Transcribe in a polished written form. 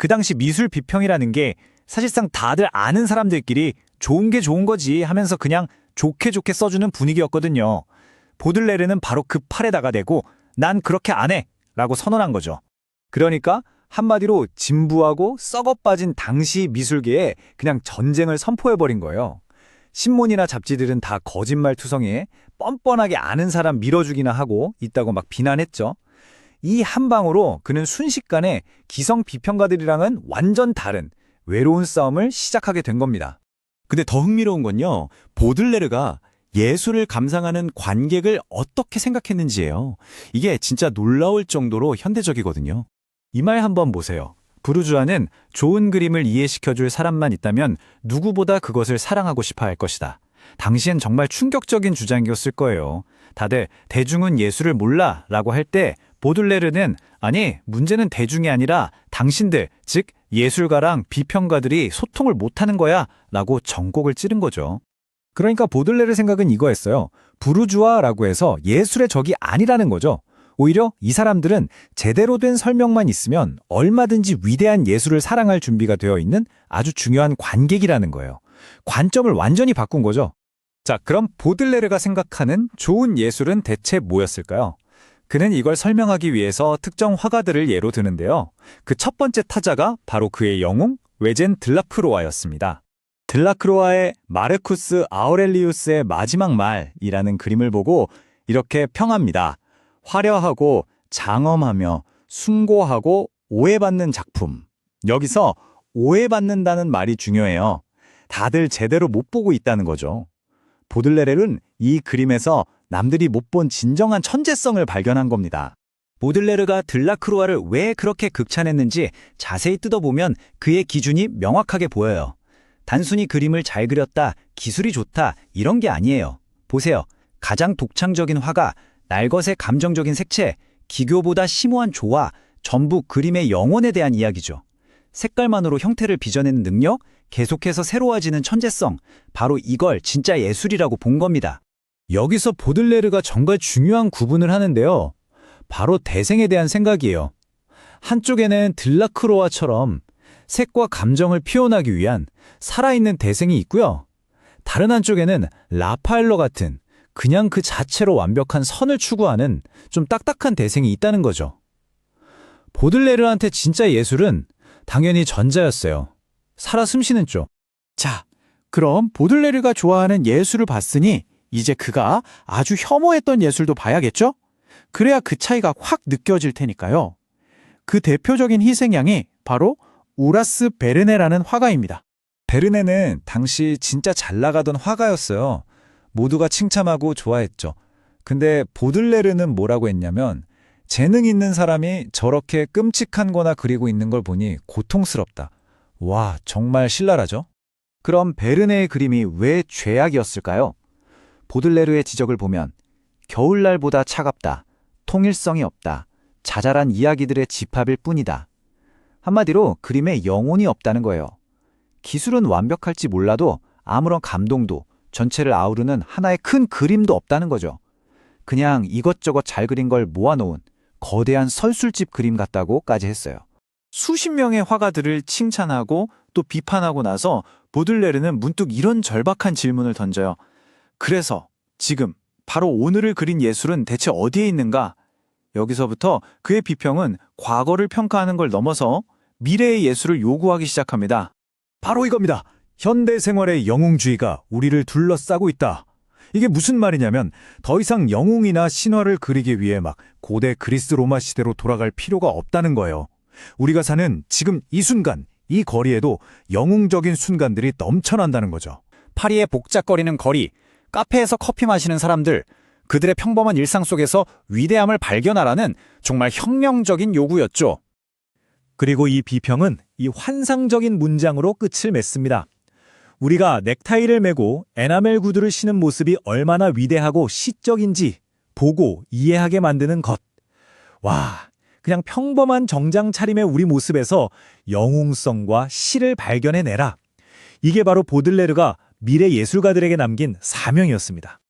그 당시 미술 비평이라는 게 사실상 다들 아는 사람들끼리 좋은 게 좋은 거지 하면서 그냥 좋게 좋게 써주는 분위기였거든요. 보들레르는 바로 그 팔에다가 대고 난 그렇게 안 해! 라고 선언한 거죠. 그러니까 한마디로 진부하고 썩어 빠진 당시 미술계에 그냥 전쟁을 선포해버린 거예요. 신문이나 잡지들은 다 거짓말투성이에 뻔뻔하게 아는 사람 밀어주기나 하고 있다고 막 비난했죠. 이 한 방으로 그는 순식간에 기성 비평가들이랑은 완전 다른 외로운 싸움을 시작하게 된 겁니다. 근데 더 흥미로운 건요, 보들레르가 예술을 감상하는 관객을 어떻게 생각했는지예요. 이게 진짜 놀라울 정도로 현대적이거든요. 이 말 한번 보세요. 부르주아는 좋은 그림을 이해시켜줄 사람만 있다면 누구보다 그것을 사랑하고 싶어 할 것이다. 당시엔 정말 충격적인 주장이었을 거예요. 다들 대중은 예술을 몰라 라고 할 때 보들레르는 아니, 문제는 대중이 아니라 당신들, 즉 예술가랑 비평가들이 소통을 못하는 거야 라고 전곡을 찌른 거죠. 그러니까 보들레르 생각은 이거였어요. 부르주아라고 해서 예술의 적이 아니라는 거죠. 오히려 이 사람들은 제대로 된 설명만 있으면 얼마든지 위대한 예술을 사랑할 준비가 되어 있는 아주 중요한 관객이라는 거예요. 관점을 완전히 바꾼 거죠. 자, 그럼 보들레르가 생각하는 좋은 예술은 대체 뭐였을까요? 그는 이걸 설명하기 위해서 특정 화가들을 예로 드는데요. 그 첫 번째 타자가 바로 그의 영웅 외젠 들라크로와였습니다. 들라크로와의 마르쿠스 아우렐리우스의 마지막 말이라는 그림을 보고 이렇게 평합니다. 화려하고 장엄하며 숭고하고 오해받는 작품. 여기서 오해받는다는 말이 중요해요. 다들 제대로 못 보고 있다는 거죠. 보들레르는 이 그림에서 남들이 못 본 진정한 천재성을 발견한 겁니다. 보들레르가 들라크로와를 왜 그렇게 극찬했는지 자세히 뜯어보면 그의 기준이 명확하게 보여요. 단순히 그림을 잘 그렸다, 기술이 좋다 이런 게 아니에요. 보세요. 가장 독창적인 화가, 날것의 감정적인 색채, 기교보다 심오한 조화, 전부 그림의 영혼에 대한 이야기죠. 색깔만으로 형태를 빚어내는 능력, 계속해서 새로워지는 천재성, 바로 이걸 진짜 예술이라고 본 겁니다. 여기서 보들레르가 정말 중요한 구분을 하는데요. 바로 대생에 대한 생각이에요. 한쪽에는 들라크로와처럼 색과 감정을 표현하기 위한 살아있는 대생이 있고요. 다른 한쪽에는 라파엘로 같은 그냥 그 자체로 완벽한 선을 추구하는 좀 딱딱한 대생이 있다는 거죠. 보들레르한테 진짜 예술은 당연히 전자였어요. 살아 숨쉬는 쪽. 자, 그럼 보들레르가 좋아하는 예술을 봤으니 이제 그가 아주 혐오했던 예술도 봐야겠죠? 그래야 그 차이가 확 느껴질 테니까요. 그 대표적인 희생양이 바로 우라스 베르네라는 화가입니다. 베르네는 당시 진짜 잘 나가던 화가였어요. 모두가 칭찬하고 좋아했죠. 근데 보들레르는 뭐라고 했냐면 재능 있는 사람이 저렇게 끔찍한 거나 그리고 있는 걸 보니 고통스럽다. 와, 정말 신랄하죠? 그럼 베르네의 그림이 왜 죄악이었을까요? 보들레르의 지적을 보면 겨울날보다 차갑다, 통일성이 없다, 자잘한 이야기들의 집합일 뿐이다. 한마디로 그림에 영혼이 없다는 거예요. 기술은 완벽할지 몰라도 아무런 감동도 전체를 아우르는 하나의 큰 그림도 없다는 거죠. 그냥 이것저것 잘 그린 걸 모아놓은 거대한 설술집 그림 같다고까지 했어요. 수십 명의 화가들을 칭찬하고 또 비판하고 나서 보들레르는 문득 이런 절박한 질문을 던져요. 그래서 지금 바로 오늘을 그린 예술은 대체 어디에 있는가? 여기서부터 그의 비평은 과거를 평가하는 걸 넘어서 미래의 예술을 요구하기 시작합니다. 바로 이겁니다. 현대 생활의 영웅주의가 우리를 둘러싸고 있다. 이게 무슨 말이냐면 더 이상 영웅이나 신화를 그리기 위해 막 고대 그리스 로마 시대로 돌아갈 필요가 없다는 거예요. 우리가 사는 지금 이 순간, 이 거리에도 영웅적인 순간들이 넘쳐난다는 거죠. 파리의 복잡거리는 거리, 카페에서 커피 마시는 사람들, 그들의 평범한 일상 속에서 위대함을 발견하라는 정말 혁명적인 요구였죠. 그리고 이 비평은 이 환상적인 문장으로 끝을 맺습니다. 우리가 넥타이를 메고 에나멜 구두를 신은 모습이 얼마나 위대하고 시적인지 보고 이해하게 만드는 것. 와, 그냥 평범한 정장 차림의 우리 모습에서 영웅성과 시를 발견해내라. 이게 바로 보들레르가 미래 예술가들에게 남긴 사명이었습니다.